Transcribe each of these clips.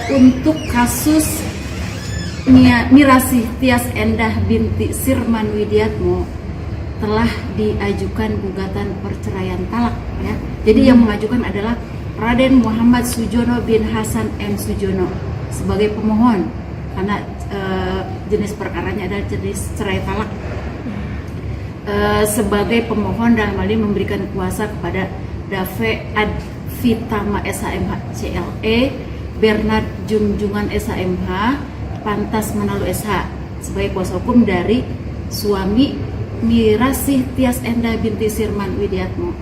Untuk kasus Mirasih Tias Endah binti Sirman Widiatmo telah diajukan gugatan perceraian talak ya. Jadi yang mengajukan adalah Raden Muhammad Sujono bin Hasan M. Sujono sebagai pemohon karena jenis perkaranya adalah jenis cerai talak. Sebagai pemohon dalam hal ini memberikan kuasa kepada Dave Advitama SHMH CLE, Bernard Junjungan SHMH, Pantas Manalu SH sebagai kuasa hukum dari suami Mirasih Tias Endah binti Sirman Widiatmo.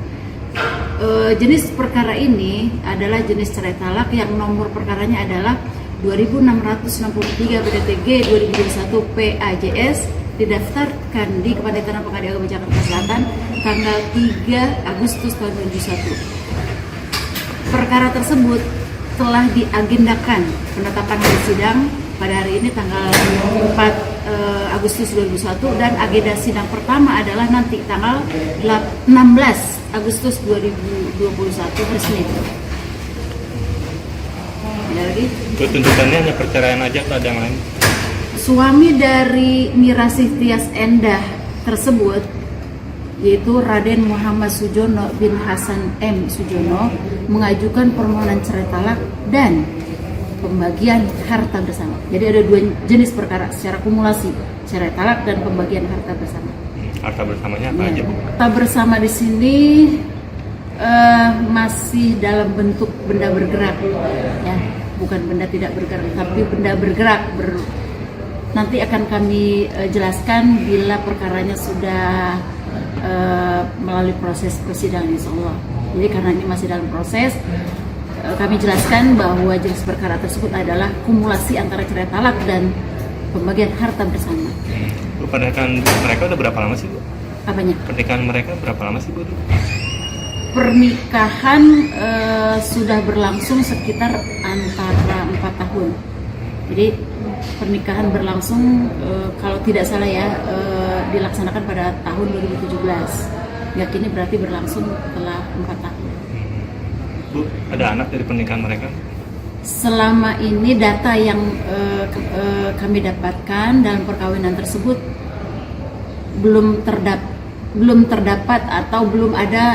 Jenis perkara ini adalah jenis cerai talak yang nomor perkaranya adalah 2663 PDTG 2021 PAJS, didaftarkan di Kepanitiaan Pengadilan Agama Jakarta Selatan tanggal 3 Agustus tahun 2021. Perkara tersebut telah diagendakan penetapan hari sidang pada hari ini tanggal 4 Agustus 2021 dan agenda sidang pertama adalah nanti tanggal 16 Agustus 2021 hari Senin. Ya, lagi. Tuntutannya hanya perceraian aja atau ada yang lain? Suami dari Mirasih Tias Endah tersebut yaitu Raden Muhammad Sujono bin Hasan M. Sujono mengajukan permohonan cerai talak dan pembagian harta bersama. Jadi ada dua jenis perkara secara kumulasi, cerai talak dan pembagian harta bersama. Harta bersamanya apa aja, Bu? Harta bersama di sini masih dalam bentuk benda bergerak, ya, bukan benda tidak bergerak, tapi benda bergerak. Nanti akan kami jelaskan bila perkaranya sudah melalui proses persidangan, insya Allah. Jadi karena ini masih dalam proses, kami jelaskan bahwa jenis perkara tersebut adalah kumulasi antara cerai talak dan pembagian harta bersama. Pernikahan mereka udah berapa lama sih, Bu? Apanya? Pernikahan mereka berapa lama sih, Bu? Pernikahan sudah berlangsung sekitar antara 4 tahun. Jadi pernikahan berlangsung kalau tidak salah ya dilaksanakan pada tahun 2017. Ya kini berarti berlangsung setelah 4 tahun. Bu, ada anak dari pernikahan mereka? Selama ini data yang kami dapatkan dalam perkawinan tersebut belum terdapat atau belum ada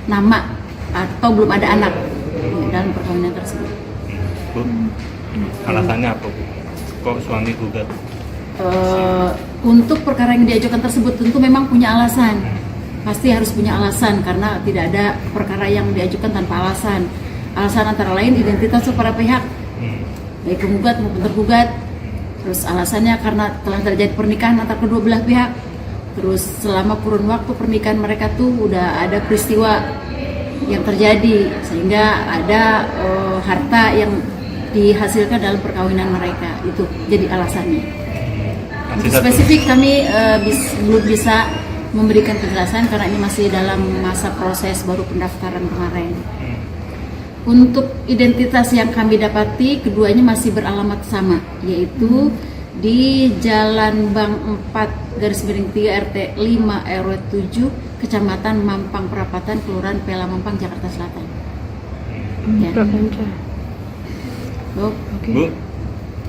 nama atau belum ada anak dalam perkawinan tersebut. Bu, alasannya apa, Bu? Kok suami gugat? Untuk perkara yang diajukan tersebut tentu memang punya alasan. Pasti harus punya alasan karena tidak ada perkara yang diajukan tanpa alasan. Alasan antara lain identitas para pihak, baik penggugat maupun tergugat. Terus alasannya karena telah terjadi pernikahan antara kedua belah pihak. Terus selama kurun waktu pernikahan mereka tuh udah ada peristiwa yang terjadi sehingga ada harta yang dihasilkan dalam perkawinan mereka, itu jadi alasannya. Untuk spesifik kami belum bisa memberikan penjelasan karena ini masih dalam masa proses baru pendaftaran kemarin. Untuk identitas yang kami dapati keduanya masih beralamat sama, yaitu di Jalan Bang 4/3 RT 5 RW 7 Kecamatan Mampang Perapatan, Kelurahan Pela Mampang, Jakarta Selatan. Ya. Bu,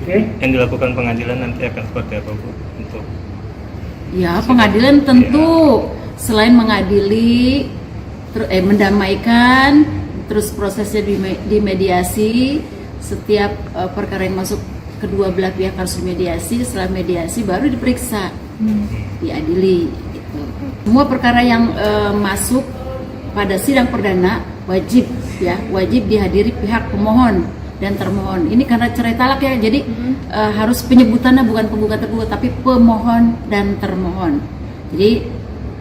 yang dilakukan pengadilan nanti akan seperti apa, Bu? Untuk ya, pengadilan tentu selain mengadili, mendamaikan, terus prosesnya dimediasi. Setiap perkara yang masuk kedua belah pihak harus dimediasi. Setelah mediasi baru diperiksa, diadili. Gitu. Semua perkara yang masuk pada sidang perdana wajib dihadiri pihak pemohon dan termohon. Ini karena cerai talak ya, jadi harus penyebutannya bukan penggugat tergugat tapi pemohon dan termohon. Jadi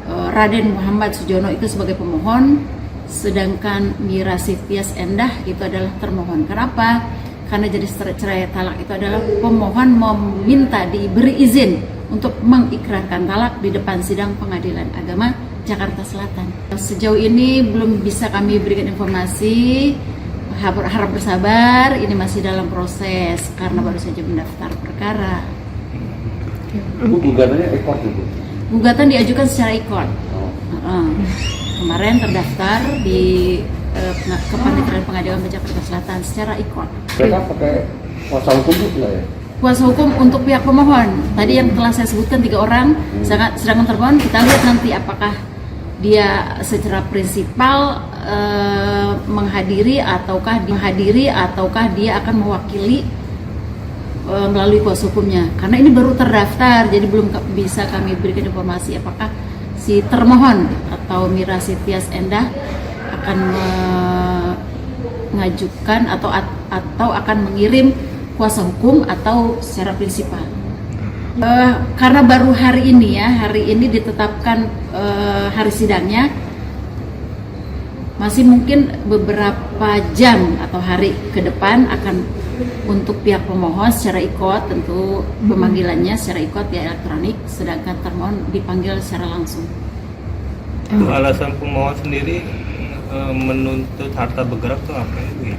Raden Muhammad Sujono itu sebagai pemohon, sedangkan Mirasih Tias Endah itu adalah termohon. Kenapa? Karena jenis cerai talak itu adalah pemohon meminta diberi izin untuk mengikrarkan talak di depan sidang Pengadilan Agama Jakarta Selatan. Sejauh ini belum bisa kami berikan informasi. Harap bersabar, ini masih dalam proses karena baru saja mendaftar perkara. Bu, gugatannya e-court itu? Gugatan diajukan secara e-court. Kemarin terdaftar di Kepanitiaan Pengadilan Jakarta Selatan secara ikut. Mereka pakai kuasa hukum itu nggak ya? Kuasa hukum untuk pihak pemohon tadi yang telah saya sebutkan 3 orang, sedangkan termohon kita lihat nanti apakah dia secara prinsipal menghadiri ataukah dia akan mewakili melalui kuasa hukumnya. Karena ini baru terdaftar, jadi belum bisa kami berikan informasi apakah si termohon atau Mira Sitias Endah akan mengajukan atau akan mengirim kuasa hukum atau secara prinsipal. Karena baru hari ini ditetapkan hari sidangnya, masih mungkin beberapa jam atau hari ke depan akan untuk pihak pemohon secara ikut, tentu pemanggilannya secara ikut ya elektronik, sedangkan termohon dipanggil secara langsung. Itu alasan pemohon sendiri menuntut harta bergerak itu apa ya?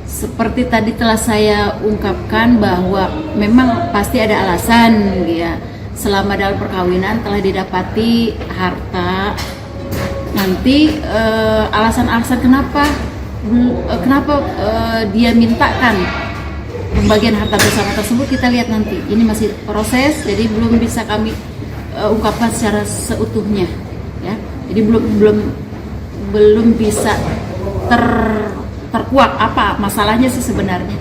Seperti tadi telah saya ungkapkan bahwa memang pasti ada alasan ya. Selama dalam perkawinan telah didapati harta, nanti alasan-alasan kenapa dia mintakan pembagian harta bersama tersebut kita lihat nanti. Ini masih proses, jadi belum bisa kami ungkapkan secara seutuhnya ya. Jadi belum bisa terkuak apa masalahnya sih sebenarnya.